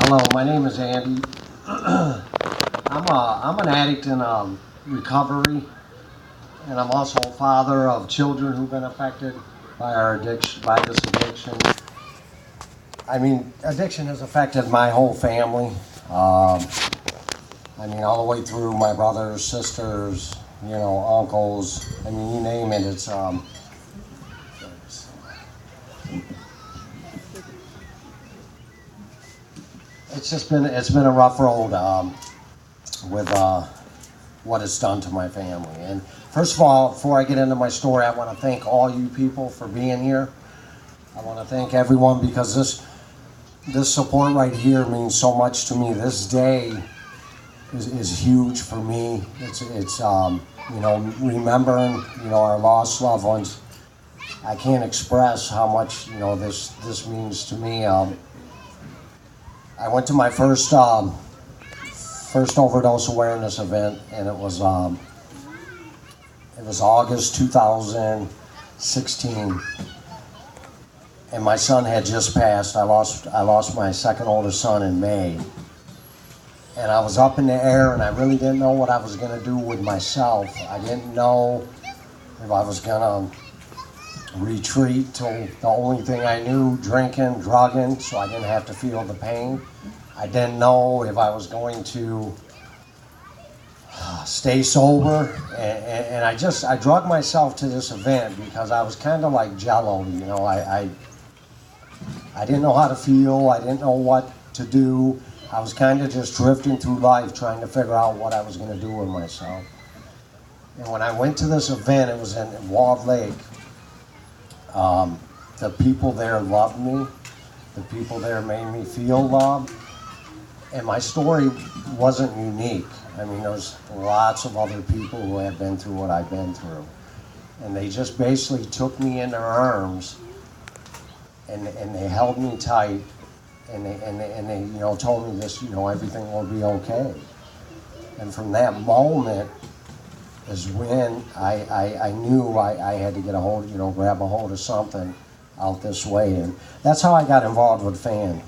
Hello, my name is Andy. I'm an addict in recovery, and I'm also a father of children who've been affected by by this addiction. I mean, addiction has affected my whole family. I mean, all the way through my brothers, sisters, uncles. I mean, you name it. It's been a rough road with what it's done to my family. And first of all, before I get into my story, I want to thank all you people for being here. I want to thank everyone because this support right here means so much to me. This day is huge for me. It's remembering our lost loved ones. I can't express how much this means to me. I went to my first overdose awareness event, and it was August 2016, and my son had just passed. I lost my second oldest son in May, and I was up in the air, and I really didn't know what I was going to do with myself. I didn't know if I was going to retreat to the only thing I knew, drinking, drugging, so I didn't have to feel the pain. I didn't know if I was going to stay sober, and I drugged myself to this event because I was kind of like Jello. I didn't know how to feel. I didn't know what to do. I was kind of just drifting through life, trying to figure out what I was going to do with myself. And when I went to this event, it was in Walled Lake. The people there loved me. The people there made me feel loved. And my story wasn't unique. I mean, there's lots of other people who have been through what I've been through. And they just basically took me in their arms, and they held me tight, and they told me this, everything will be okay. And from that moment is when I knew I had to get a hold, grab a hold of something out this way. And that's how I got involved with FAN.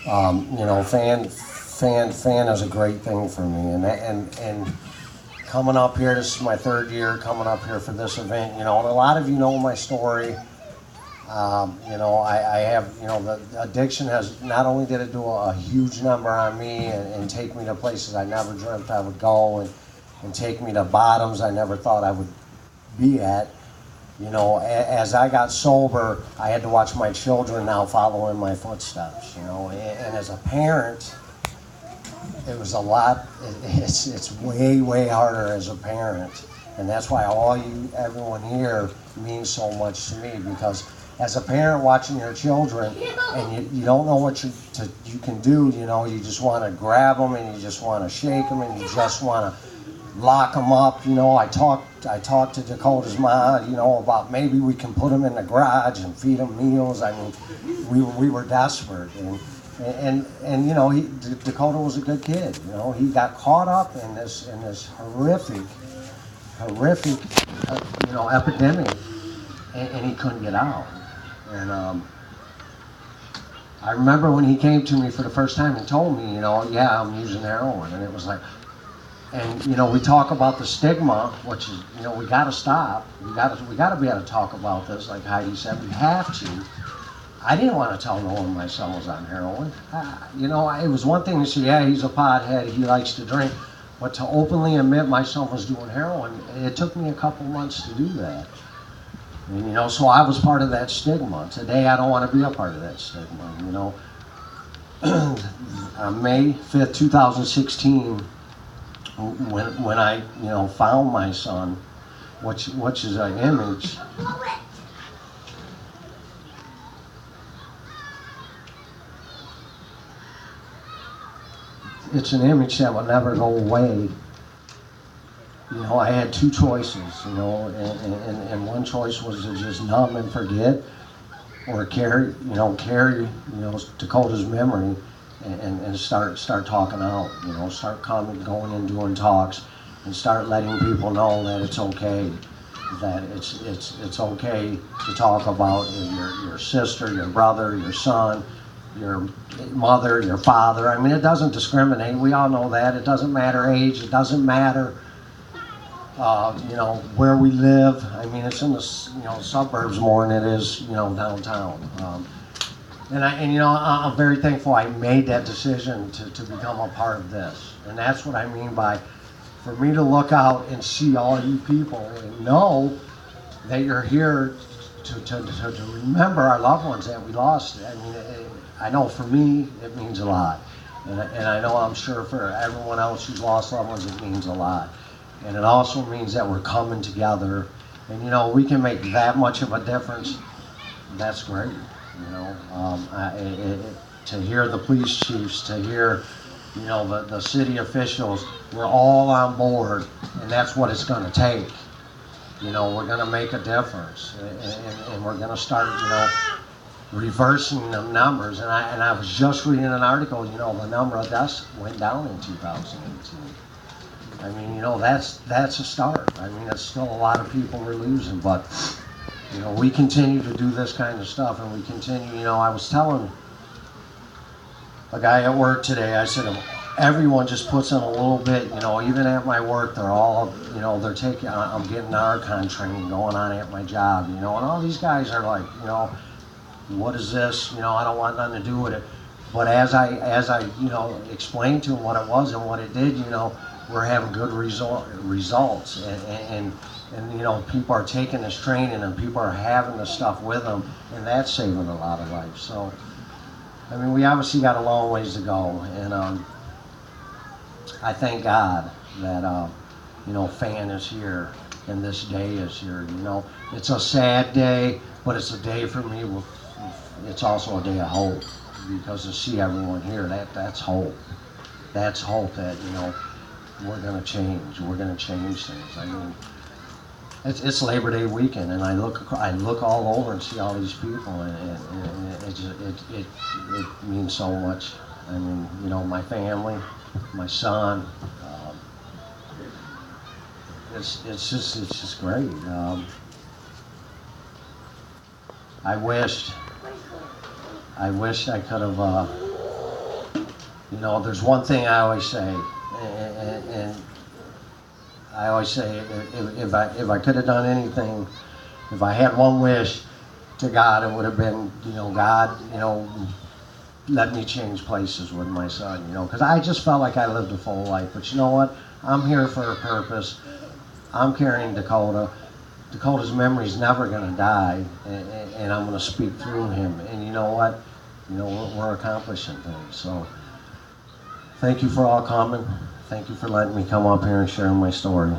FAN is a great thing for me. And coming up here, this is my third year coming up here for this event, and a lot of you know my story. I have, the addiction has, not only did it do a huge number on me and take me to places I never dreamt I would go, and take me to bottoms I never thought I would be at. As I got sober, I had to watch my children now follow in my footsteps, and as a parent, it was a lot. It's way, way harder as a parent, and that's why everyone here means so much to me, because as a parent watching your children, and you don't know what you can do, you just want to grab them, and you just want to shake them, and you just want to lock them up. I talked to Dakota's mom, about maybe we can put them in the garage and feed them meals. I mean, we were desperate, and Dakota was a good kid. He got caught up in this horrific epidemic, and he couldn't get out. And I remember when he came to me for the first time and told me, yeah, I'm using heroin, and it was like. And we talk about the stigma, which is we got to stop. We got to be able to talk about this, like Heidi said. We have to. I didn't want to tell no one my son was on heroin. It was one thing to say, yeah, he's a pothead, he likes to drink, but to openly admit my son was doing heroin, it took me a couple months to do that. And, so I was part of that stigma. Today, I don't want to be a part of that stigma. On May 5th, 2016. When I found my son, which is an image. It's an image that will never go away. I had two choices, and one choice was to just numb and forget, or carry Dakota's memory. And start talking out, start going and doing talks, and start letting people know that it's okay, that it's okay to talk about your sister, your brother, your son, your mother, your father. I mean, it doesn't discriminate. We all know that. It doesn't matter age. It doesn't matter, where we live. I mean, it's in the suburbs more than it is downtown. I'm very thankful I made that decision to become a part of this. And that's what I mean by, for me to look out and see all you people and know that you're here to remember our loved ones that we lost. I mean, I know for me, it means a lot. And I know I'm sure for everyone else who's lost loved ones, it means a lot. And it also means that we're coming together. And, we can make that much of a difference. That's great. To hear the police chiefs, to hear, the city officials, we're all on board, and that's what it's going to take. We're going to make a difference, and we're going to start, reversing the numbers. And I was just reading an article, the number of deaths went down in 2018. I mean, that's a start. I mean, it's still a lot of people we're losing, but we continue to do this kind of stuff, and we continue. I was telling a guy at work today, I said, everyone just puts in a little bit, even at my work, they're all, they're taking, I'm getting Narcan training going on at my job, and all these guys are like, what is this? I don't want nothing to do with it. But as I explained to them what it was and what it did, we're having good results, and people are taking this training, and people are having the stuff with them, and that's saving a lot of lives. So, I mean, we obviously got a long ways to go, and I thank God that Fan is here, and this day is here. It's a sad day, but it's a day for me. It's also a day of hope, because to see everyone here, that's hope. That's hope that we're going to change. We're going to change things. I mean, it's Labor Day weekend, and I look all over and see all these people, and it means so much. I mean, my family, my son. It's just great. I wished I could have. There's one thing I always say, and I always say, if I could have done anything, if I had one wish to God, it would have been, God, let me change places with my son, because I just felt like I lived a full life. But you know what? I'm here for a purpose. I'm carrying Dakota. Dakota's memory's never going to die, and I'm going to speak through him. And you know what? We're accomplishing things. So thank you for all coming. Thank you for letting me come up here and share my story.